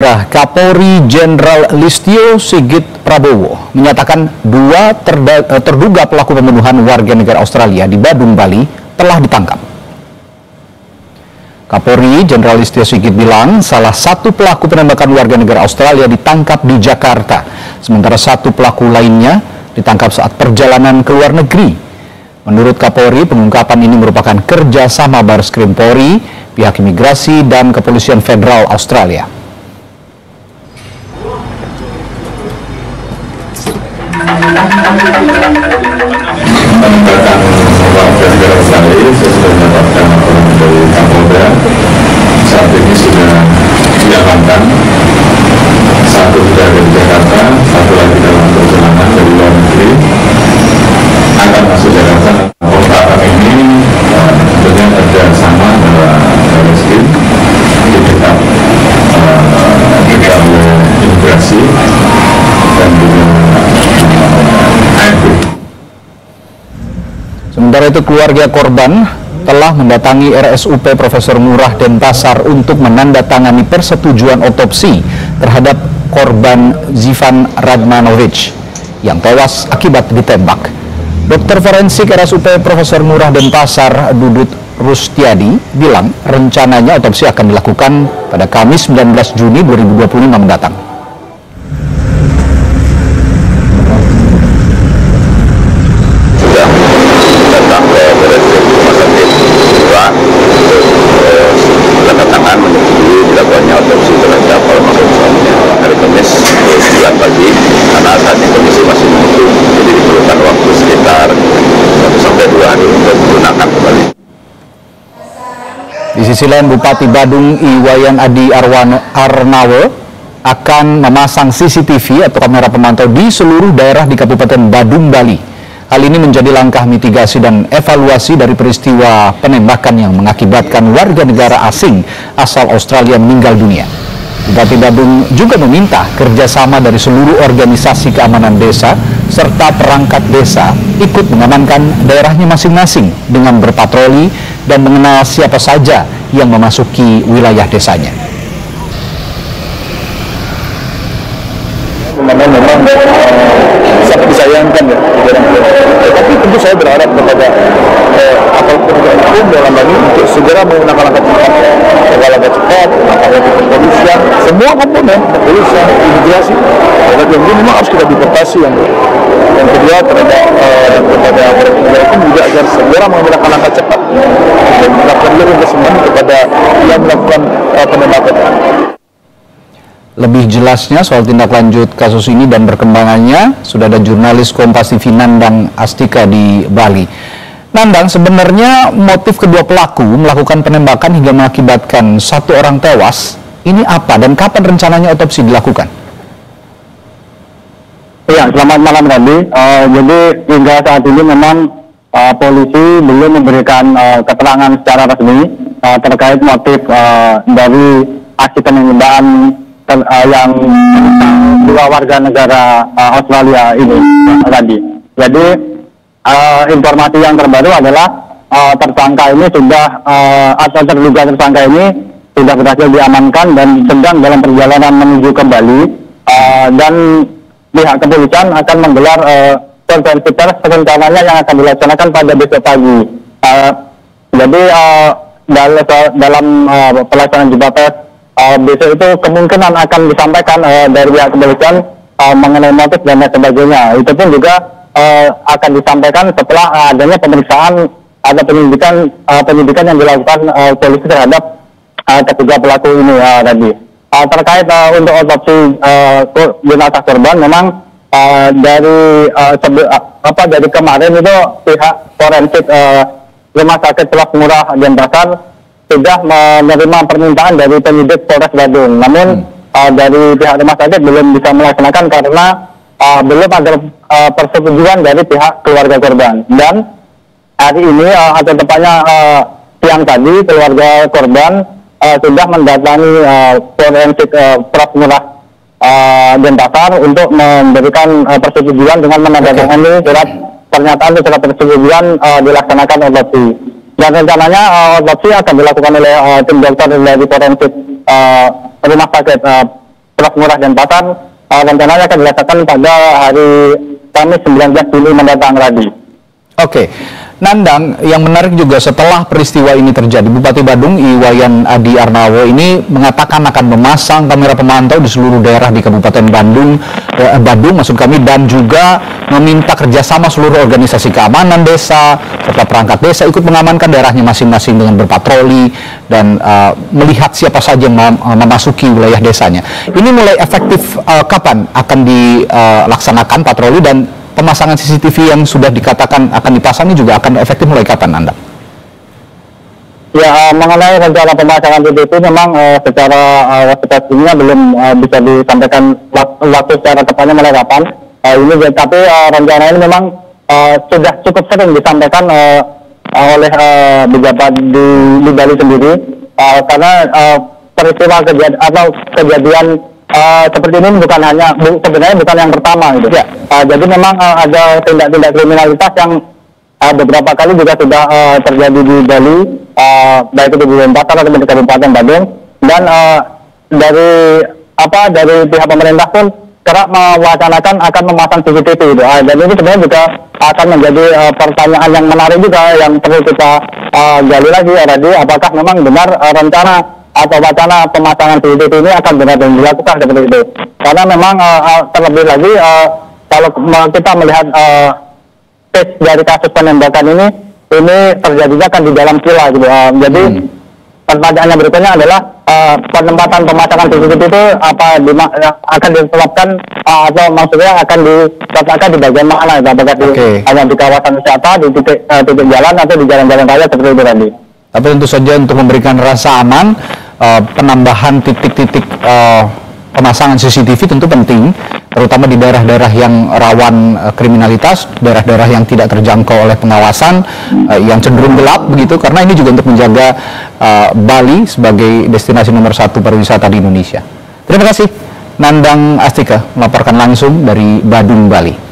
Saudara, Kapolri Jenderal Listio Sigit Prabowo menyatakan dua terduga pelaku pembunuhan warga negara Australia di Badung, Bali telah ditangkap. Kapolri Jenderal Listio Sigit bilang salah satu pelaku penembakan warga negara Australia ditangkap di Jakarta, sementara satu pelaku lainnya ditangkap saat perjalanan ke luar negeri. Menurut Kapolri, pengungkapan ini merupakan kerjasama Bareskrim Polri, pihak imigrasi, dan Kepolisian Federal Australia. Penembakan warga negara Australia, saya sudah mendapatkan laporan dari Kapolda. Saat ini sudah diamankan. Satu sudah ada di Jakarta, satu lagi dalam perjalanan dari luar negeri akan masuk Jakarta. Pengungkapan ini tentunya kerjasama antara Bareskrim, ditetap oleh imigrasi dan juga AFP. Sementara itu, keluarga korban telah mendatangi RSUP Profesor Ngurah Denpasar untuk menandatangani persetujuan otopsi terhadap korban Zivan Radmanovic yang tewas akibat ditembak. Dokter forensik RSUP Profesor Ngurah Denpasar, Dudut Rustiadi, bilang rencananya otopsi akan dilakukan pada Kamis 19 Juni 2025 mendatang. Di sisi lain, Bupati Badung Iwayan Adi Arnawo akan memasang CCTV atau kamera pemantau di seluruh daerah di Kabupaten Badung, Bali. Hal ini menjadi langkah mitigasi dan evaluasi dari peristiwa penembakan yang mengakibatkan warga negara asing asal Australia meninggal dunia. Bupati Badung juga meminta kerjasama dari seluruh organisasi keamanan desa serta perangkat desa ikut mengamankan daerahnya masing-masing dengan berpatroli dan mengenal siapa saja yang memasuki wilayah desanya. Memang sangat disayangkan ya, tapi tentu saya berharap kepada aparat penegak hukum dalam hal ini untuk segera menggunakan langkah cepat, langkah kepolisian, semua komponen kepolisian, imigrasi, dan ini memang harus kita deportasi yang kedua terhadap kepada aparat penegak hukum juga agar segera menggunakan langkah cepat dan melakukan investigasi kepada yang melakukan penembakan. Lebih jelasnya soal tindak lanjut kasus ini dan perkembangannya, sudah ada jurnalis Kompas TV Nandang Astika di Bali. Nandang, sebenarnya motif kedua pelaku melakukan penembakan hingga mengakibatkan satu orang tewas, ini apa dan kapan rencananya otopsi dilakukan? Ya, selamat malam Randy. Jadi hingga saat ini memang polisi belum memberikan keterangan secara resmi terkait motif dari aksi penembakan yang dua warga negara Australia ini tadi. Jadi informasi yang terbaru adalah tersangka ini sudah atau terduga tersangka ini sudah berhasil diamankan dan sedang dalam perjalanan menuju ke Bali, dan pihak kepolisian akan menggelar konferensi pers rencananya yang akan dilaksanakan pada besok pagi. Jadi dalam pelaksanaan jumpa pers besok itu kemungkinan akan disampaikan dari pihak kepolisian mengenai motif dan lain sebagainya. Itu pun juga akan disampaikan setelah adanya pemeriksaan atau penyidikan yang dilakukan polisi terhadap ketiga pelaku ini tadi. Terkait untuk otopsi jenazah korban, memang dari kemarin itu pihak forensik Rumah Sakit Prof. Ngurah Denpasar sudah menerima permintaan dari penyidik Polres Badung. Namun dari pihak rumah sakit belum bisa melaksanakan karena belum ada persetujuan dari pihak keluarga korban. Dan hari ini atau tepatnya siang tadi keluarga korban sudah mendatangi forensik Prof. Ngurah Denpasar untuk memberikan persetujuan dengan menandatangani surat pernyataan secara persetujuan dilaksanakan otopsi. Dan rencananya otopsi akan dilakukan oleh tim dokter dari forensik rumah sakit Pulau Ngurah dan Pasar rencananya akan dilaksanakan pada hari Kamis 19 Juli mendatang, Radi. Oke. Nandang, yang menarik juga setelah peristiwa ini terjadi, Bupati Badung Iwayan Adi Arnawo ini mengatakan akan memasang kamera pemantau di seluruh daerah di Kabupaten Badung maksud kami, dan juga meminta kerjasama seluruh organisasi keamanan desa serta perangkat desa ikut mengamankan daerahnya masing-masing dengan berpatroli dan melihat siapa saja yang memasuki wilayah desanya. Ini mulai efektif kapan akan dilaksanakan patroli, dan pemasangan CCTV yang sudah dikatakan akan dipasang ini juga akan efektif mulai kapan, Anda? Ya, mengenai rencana pemasangan CCTV memang secara situasinya belum bisa disampaikan waktu secara tepatnya mulai kapan. Tapi rencana ini memang sudah cukup sering disampaikan oleh pejabat di Bali sendiri, karena peristiwa kejadian seperti ini sebenarnya bukan yang pertama gitu. Ya. Jadi memang ada tindak-tindak kriminalitas yang beberapa kali juga sudah terjadi di Bali, baik itu di Denpasar atau di Kabupaten Badung, dan dari pihak pemerintah pun kerap mewacanakan akan memasang CCTV gitu. Dan ini sebenarnya juga akan menjadi pertanyaan yang menarik juga yang perlu kita gali lagi, apakah memang benar rencana atau wacana pemasangan CCTV ini akan benar-benar dilakukan seperti itu. Karena memang terlebih lagi kalau kita melihat case dari kasus penembakan ini terjadinya kan di dalam villa gitu. Jadi pertanyaannya berikutnya adalah penempatan pemasangan CCTV itu akan ditetapkan atau maksudnya akan diletakkan di bagian mana? Apakah hanya di kawasan wisata, di titik jalan, atau di jalan-jalan raya seperti itu tadi? Tapi tentu saja untuk memberikan rasa aman, penambahan titik-titik pemasangan CCTV tentu penting, terutama di daerah-daerah yang rawan kriminalitas, daerah-daerah yang tidak terjangkau oleh pengawasan, yang cenderung gelap begitu, karena ini juga untuk menjaga Bali sebagai destinasi nomor 1 pariwisata di Indonesia. Terima kasih, Nandang Astika melaporkan langsung dari Badung, Bali.